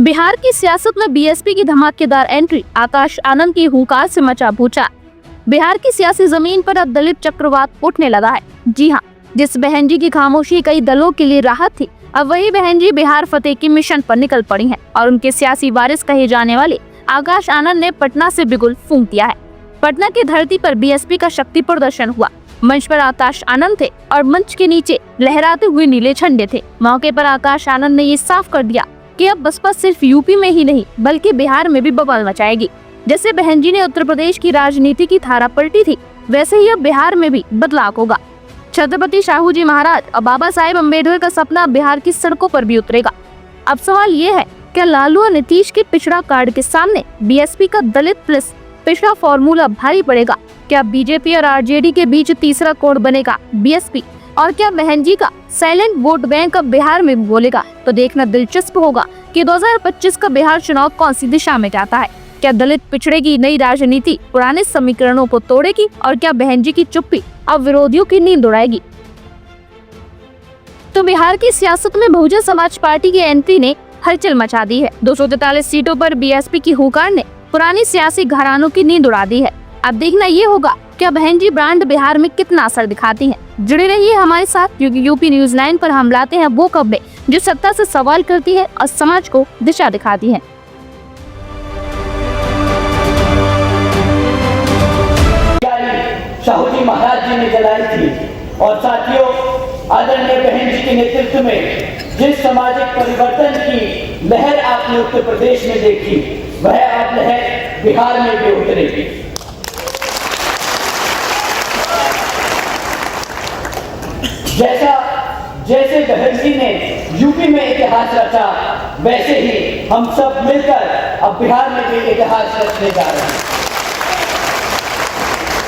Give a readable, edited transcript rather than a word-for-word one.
बिहार की सियासत में बीएसपी की धमाकेदार एंट्री, आकाश आनंद की हुंकार से मचा भूचाल। बिहार की सियासी जमीन पर अब दलित चक्रवात उठने लगा है। जी हां, जिस बहन जी की खामोशी कई दलों के लिए राहत थी, अब वही बहन जी बिहार फतेह की मिशन पर निकल पड़ी हैं और उनके सियासी वारिस कहे जाने वाले आकाश आनंद ने पटना से बिगुल फूंक दिया है। पटना की धरती पर बीएसपी का शक्ति प्रदर्शन हुआ। मंच पर आकाश आनंद थे और मंच के नीचे लहराते हुए नीले झंडे थे। मौके पर आकाश आनंद ने ये साफ कर दिया कि अब बसपा सिर्फ यूपी में ही नहीं बल्कि बिहार में भी बवाल मचाएगी। जैसे बहन जी ने उत्तर प्रदेश की राजनीति की धारा पलटी थी, वैसे ही अब बिहार में भी बदलाव होगा। छत्रपति शाहू जी महाराज और बाबा साहेब अम्बेडकर का सपना बिहार की सड़कों पर भी उतरेगा। अब सवाल ये है, क्या लालू और नीतीश के पिछड़ा कार्ड के सामने बीएसपी का दलित प्लस पिछड़ा फॉर्मूला भारी पड़ेगा? क्या बीजेपी और आरजेडी के बीच तीसरा कोण बनेगा बीएसपी? और क्या बहन जी का साइलेंट वोट बैंक अब बिहार में बोलेगा? तो देखना दिलचस्प होगा कि 2025 का बिहार चुनाव कौन सी दिशा में जाता है। क्या दलित पिछड़े की नई राजनीति पुराने समीकरणों को तोड़ेगी और क्या बहन जी की चुप्पी अब विरोधियों की नींद उड़ाएगी? तो बिहार की सियासत में बहुजन समाज पार्टी की एंट्री ने हलचल मचा दी है। 243 सीटों पर बीएसपी की हुंकार ने पुरानी सियासी घरानों की नींद उड़ा दी है। अब देखना ये होगा क्या बहन जी ब्रांड बिहार में कितना असर दिखाती हैं। जुड़े रहिए हमारे साथ, क्योंकि यूपी न्यूज़ 9 पर हम लाते हैं वो खबरें जो सत्ता से सवाल करती है और समाज को दिशा दिखाती हैं। शाहू जी महाराज जी ने जलाई थी। और साथियों, आदरणीय बहन जी के नेतृत्व में जिस सामाजिक परिवर्तन की लहर आपने उत्तर प्रदेश में देखी, वह आप लहर बिहार में भी उतरेगी। जैसे बहन जी ने यूपी में इतिहास रचा, वैसे ही हम सब मिलकर अब बिहार में भी इतिहास रचने जा रहे हैं।